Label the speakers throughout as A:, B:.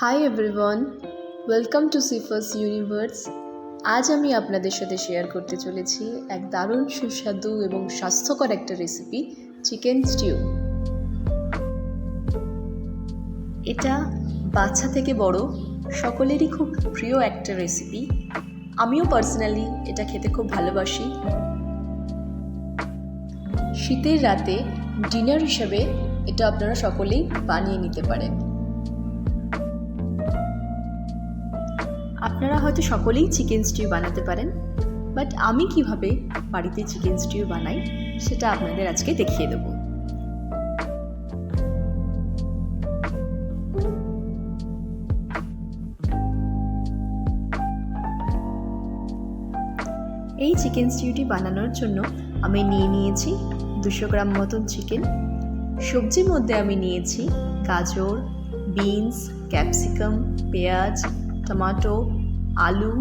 A: High everyone, welcome to সিফাস universe. আজ আমি আপনাদের সাথে শেয়ার করতে চলেছি এক দারুণ সুস্বাদু এবং স্বাস্থ্যকর একটা রেসিপি, চিকেন স্টিউ। এটা বাচ্চা থেকে বড় সকলেরই খুব প্রিয় একটা রেসিপি। আমিও পার্সোনালি এটা খেতে খুব ভালোবাসি। শীতের রাতে ডিনার হিসেবে এটা আপনারা সকলেই বানিয়ে নিতে পারেন। আপনারা হয়তো সকলেই চিকেন স্টিউ বানাতে পারেন, বাট আমি কিভাবে বাড়িতে চিকেন স্টিউ বানাই সেটা আপনাদের আজকে দেখিয়ে দেব। এই চিকেন স্টিউটি বানানোর জন্য আমি নিয়েছি 200 গ্রাম মতন চিকেন। সবজির মধ্যে আমি নিয়েছি গাজর, বিনস, ক্যাপসিকাম, পেঁয়াজ, টমেটো, আলু,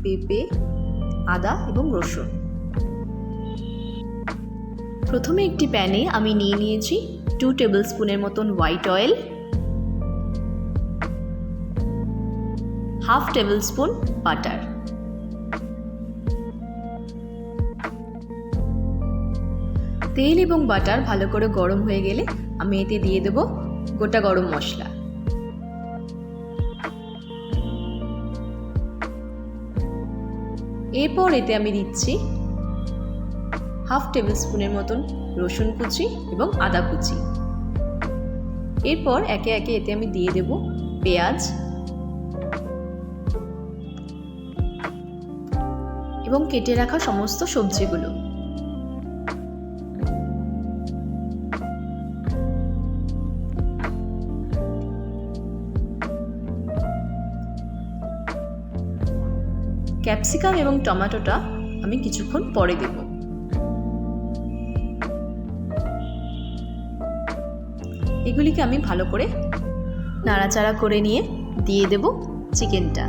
A: পেঁপে, আদা এবং রসুন। প্রথমে একটি প্যানে আমি নিয়েছি 2 টেবিল স্পুনের মতন white oil, 1/2 table spoon butter. তেল এবং বাটার ভালো করে গরম হয়ে গেলে আমি এতে দিয়ে দেব গোটা গরম মশলা। এরপর এতে আমি দিচ্ছি 1/2 টেবিল স্পুনের মতন রসুন কুচি এবং আদা কুচি। এরপর একে একে এতে আমি দিয়ে দেব পেঁয়াজ এবং কেটে রাখা সমস্ত সবজিগুলো। ক্যাপসিকাম এবং টমেটোটা আমি কিছুক্ষণ পরে দেব। এগুলিকে আমি ভালো করে নাড়াচাড়া করে নিয়ে দিয়ে দেব চিকেনটা।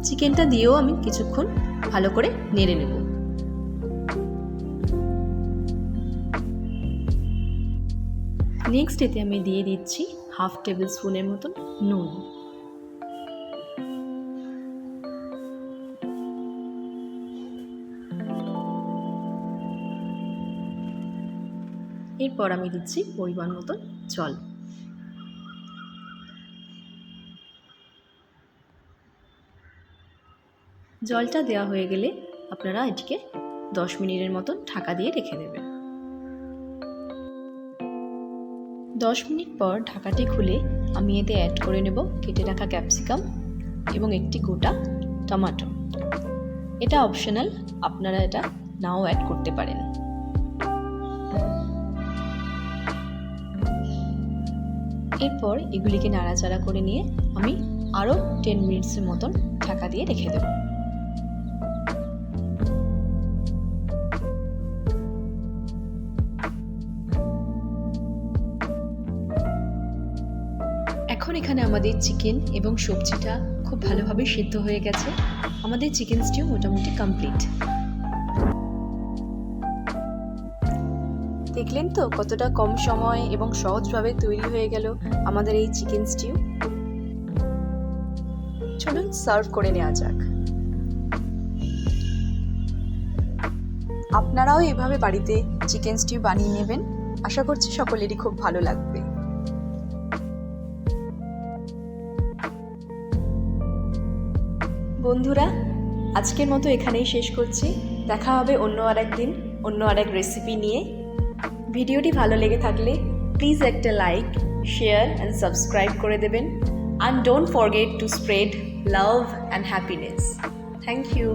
A: চিকেনটা দিয়েও আমি কিছুক্ষণ ভালো করে নেড়ে নেব। নেক্সট এতে আমি দিয়ে দিচ্ছি 1/2 টেবিল স্পুনের মতন নুন। এরপর আমি দিচ্ছি পরিমাণ মতন জল। জলটা দেওয়া হয়ে গেলে আপনারা এটিকে 10 মিনিটের মতন ঢাকা দিয়ে রেখে দেবেন। 10 মিনিট পর ঢাকাটি খুলে আমি এতে অ্যাড করে নেব কেটে রাখা ক্যাপসিকাম এবং একটি গোটা টমেটো। এটা অপশনাল, আপনারা এটা নাও অ্যাড করতে পারেন। এরপর এগুলিকে নাড়াচাড়া করে নিয়ে আমি আরও 10 মিনিটসের মতন ঢাকা দিয়ে রেখে দেব। এখন এখানে আমাদের চিকেন এবং সবজিটা খুব ভালোভাবে সিদ্ধ হয়ে গেছে। আমাদের চিকেন স্টিউ মোটামুটি কমপ্লিট। দেখলেন তো কতটা কম সময় এবং সহজভাবে তৈরি হয়ে গেল আমাদের এই চিকেন স্টিউ। চলুন সার্ভ করে নেওয়া যাক। আপনারাও এভাবে বাড়িতে চিকেন স্টিউ বানিয়ে নেবেন। আশা করছি সকলেরই খুব ভালো লাগবে। বন্ধুরা, আজকের মতো এখানেই শেষ করছি। দেখা হবে অন্য আরেকদিন অন্য আরেক রেসিপি নিয়ে। ভিডিওটি ভালো লেগে থাকলে প্লিজ একটা লাইক, শেয়ার অ্যান্ড সাবস্ক্রাইব করে দেবেন। And don't forget to spread love and happiness. Thank you.